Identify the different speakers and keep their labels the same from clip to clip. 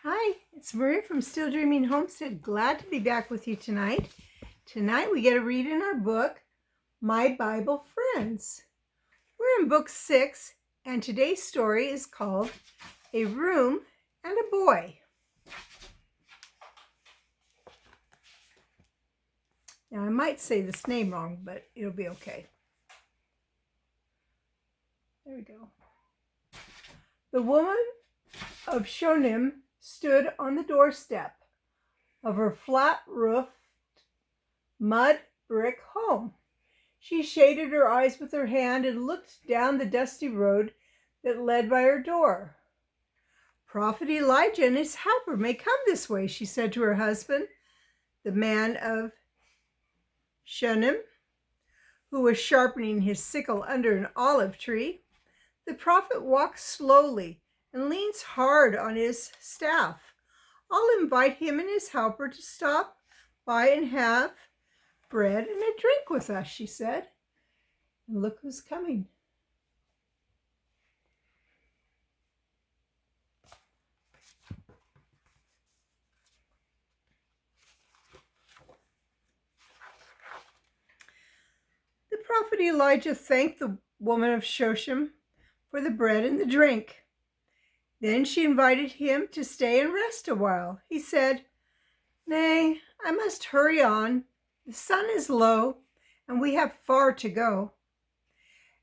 Speaker 1: Hi, it's Maria from Still Dreaming Homestead. Glad to be back with you tonight. Tonight we get to read in our book, My Bible Friends. We're in book 6, and today's story is called A Room and a Boy. Now I might say this name wrong, but it'll be okay. There we go. The woman of Shonim stood on the doorstep of her flat-roofed mud brick home. She shaded her eyes with her hand and looked down the dusty road that led by her door. Prophet Elijah and his helper may come this way, she said to her husband, the man of Shunem, who was sharpening his sickle under an olive tree. The prophet walks slowly and leans hard on his staff. I'll invite him and his helper to stop by and have bread and a drink with us, she said. And look who's coming. The prophet Elijah thanked the woman of Shoshem for the bread and the drink. Then she invited him to stay and rest a while. He said, "Nay, I must hurry on. The sun is low, and we have far to go."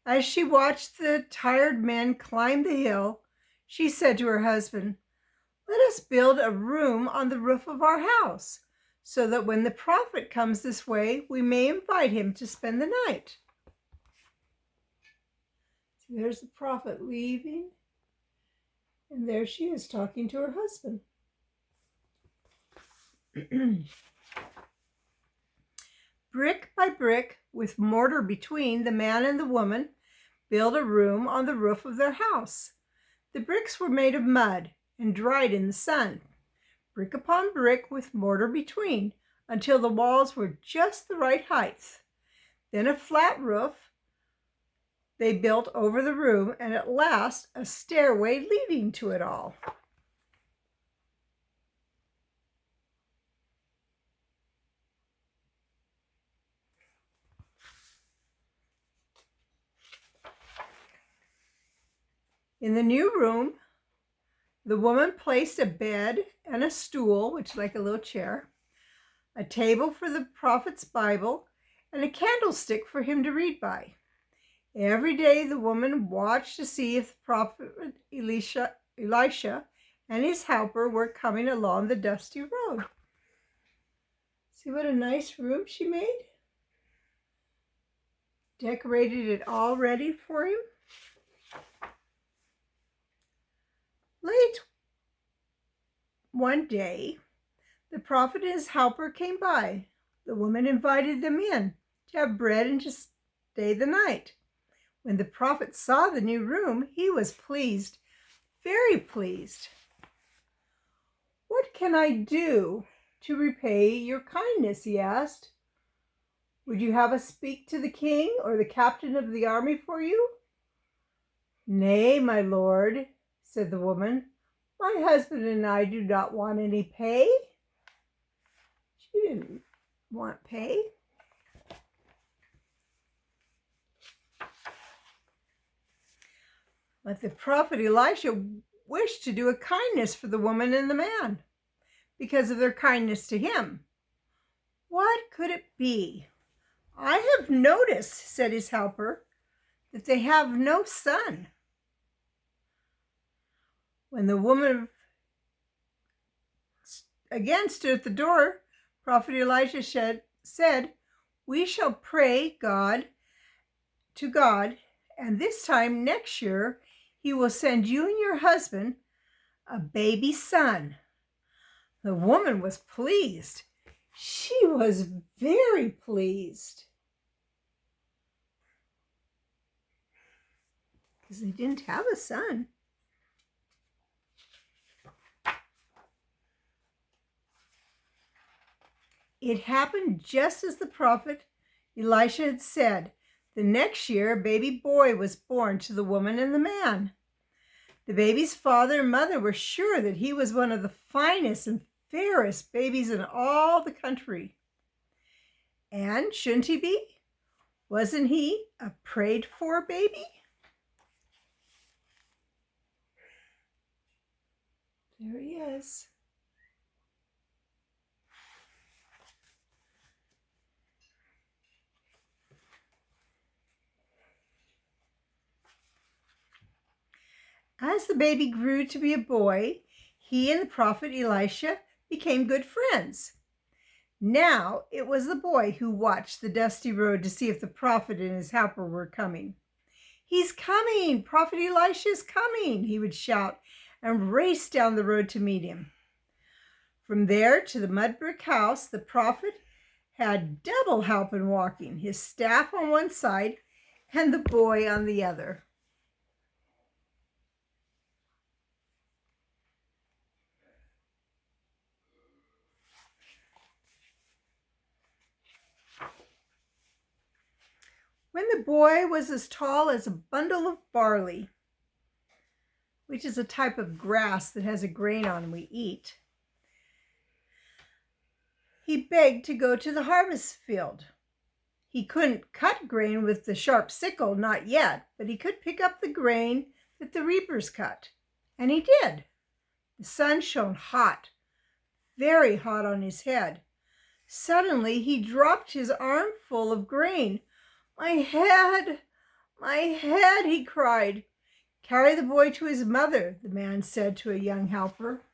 Speaker 1: As she watched the tired men climb the hill, she said to her husband, "Let us build a room on the roof of our house, so that when the prophet comes this way, we may invite him to spend the night." So there's the prophet leaving, and there she is talking to her husband. Brick by brick, with mortar between, the man and the woman built a room on the roof of their house. The bricks were made of mud and dried in the sun, brick upon brick with mortar between, until the walls were just the right height. Then a flat roof they built over the room, and at last a stairway leading to it all. In the new room, the woman placed a bed and a stool, which is like a little chair, a table for the prophet's Bible, and a candlestick for him to read by. Every day the woman watched to see if the prophet Elisha and his helper were coming along the dusty road. See what a nice room she made? Decorated it all ready for him. Late one day, the prophet and his helper came by. The woman invited them in to have bread and to stay the night. When the prophet saw the new room, he was pleased, very pleased. "What can I do to repay your kindness?" he asked. "Would you have us speak to the king or the captain of the army for you?" "Nay, my lord," said the woman. "My husband and I do not want any pay." She didn't want pay. But the prophet Elisha wished to do a kindness for the woman and the man because of their kindness to him. What could it be? "I have noticed," said his helper, "that they have no son." When the woman again stood at the door, Prophet Elisha said, "We shall pray to God, and this time next year he will send you and your husband a baby son." The woman was pleased. She was very pleased, because they didn't have a son. It happened just as the prophet Elisha had said. The next year, a baby boy was born to the woman and the man. The baby's father and mother were sure that he was one of the finest and fairest babies in all the country. And shouldn't he be? Wasn't he a prayed-for baby? There he is. As the baby grew to be a boy, he and the prophet Elisha became good friends. Now it was the boy who watched the dusty road to see if the prophet and his helper were coming. "He's coming! Prophet Elisha's coming!" he would shout and race down the road to meet him. From there to the mud brick house, the prophet had double help in walking, his staff on one side and the boy on the other. When the boy was as tall as a bundle of barley, which is a type of grass that has a grain on we eat, he begged to go to the harvest field. He couldn't cut grain with the sharp sickle, not yet, but he could pick up the grain that the reapers cut. And he did. The sun shone hot, very hot on his head. Suddenly he dropped his armful of grain. My head, he cried. "Carry the boy to his mother," the man said to a young helper.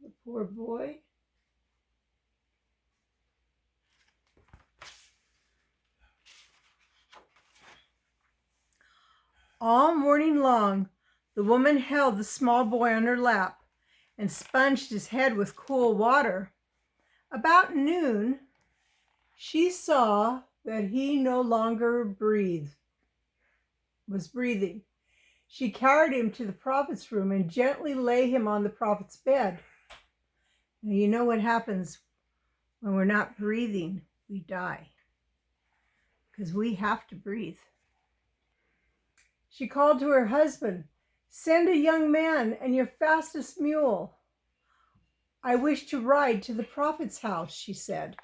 Speaker 1: The poor boy. All morning long, the woman held the small boy on her lap and sponged his head with cool water. About noon, she saw that he no longer was breathing. She carried him to the prophet's room and gently lay him on the prophet's bed. Now, you know what happens when we're not breathing? We die, because we have to breathe. She called to her husband, "Send a young man and your fastest mule. I wish to ride to the prophet's house," she said.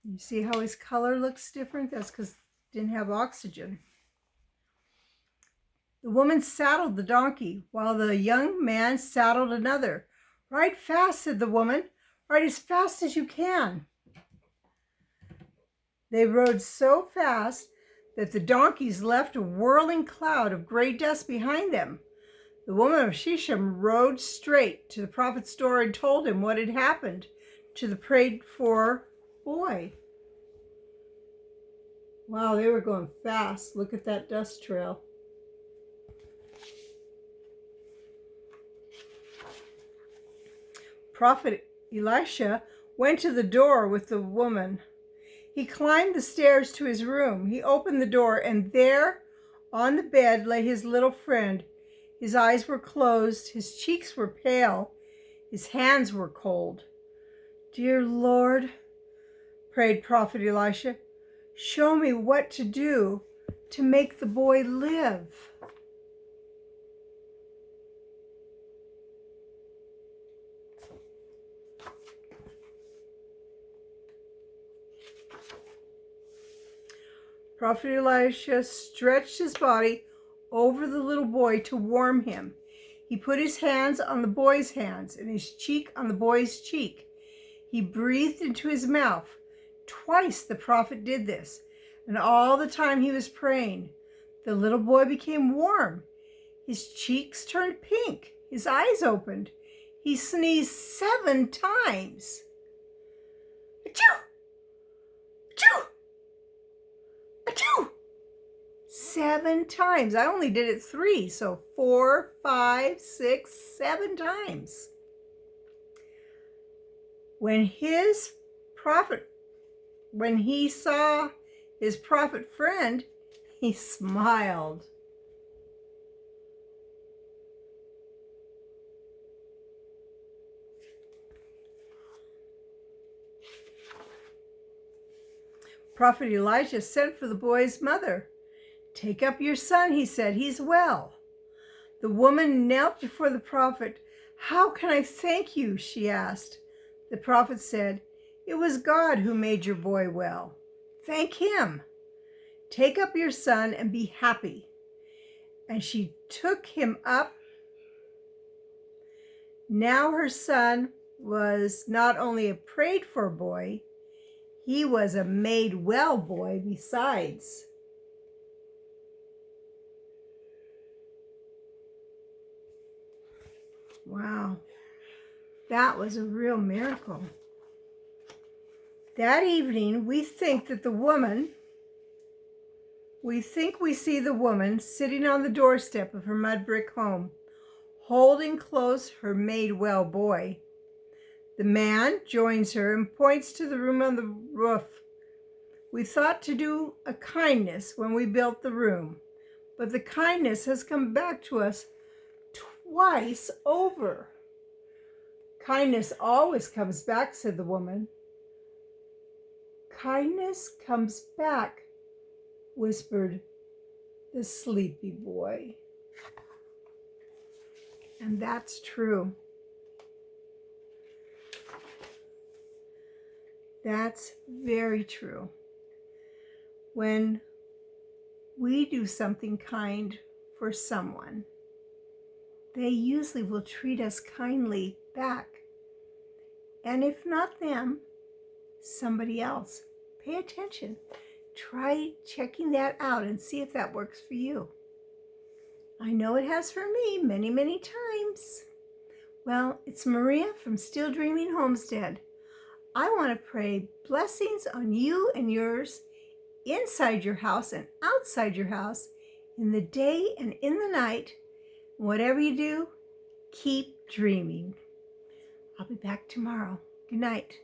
Speaker 1: You see how his color looks different? That's because he didn't have oxygen. The woman saddled the donkey while the young man saddled another. "Ride fast," said the woman. "Ride as fast as you can." They rode so fast that the donkeys left a whirling cloud of gray dust behind them. The woman of Shechem rode straight to the prophet's door and told him what had happened to the prayed-for boy. Wow, they were going fast. Look at that dust trail. Prophet Elisha went to the door with the woman. He climbed the stairs to his room. He opened the door, and there on the bed lay his little friend. His eyes were closed, his cheeks were pale, his hands were cold. "Dear Lord," prayed Prophet Elisha, "show me what to do to make the boy live." Prophet Elisha stretched his body over the little boy to warm him. He put his hands on the boy's hands and his cheek on the boy's cheek. He breathed into his mouth. Twice the prophet did this, and all the time he was praying, the little boy became warm. His cheeks turned pink. His eyes opened. He sneezed 7 times. Achoo! Achoo! Achoo! 7 times. I only did it 3, so 4, 5, 6, 7 times. When he saw his prophet friend, he smiled. Prophet Elijah sent for the boy's mother. "Take up your son," he said. "He's well." The woman knelt before the prophet. "How can I thank you?" she asked. The prophet said, "It was God who made your boy well. Thank him. Take up your son and be happy." And she took him up. Now her son was not only a prayed-for boy, he was a made-well boy besides. Wow, that was a real miracle. That evening, we see the woman sitting on the doorstep of her mud brick home, holding close her made-well boy. The man joins her and points to the room on the roof. "We thought to do a kindness when we built the room, but the kindness has come back to us twice over." "Kindness always comes back," said the woman. "Kindness comes back," whispered the sleepy boy. And that's true. That's very true. When we do something kind for someone, they usually will treat us kindly back. And if not them, somebody else. Pay attention. Try checking that out and see if that works for you. I know it has for me many, many times. Well, it's Maria from Still Dreaming Homestead. I want to pray blessings on you and yours inside your house and outside your house, in the day and in the night. Whatever you do, keep dreaming. I'll be back tomorrow. Good night.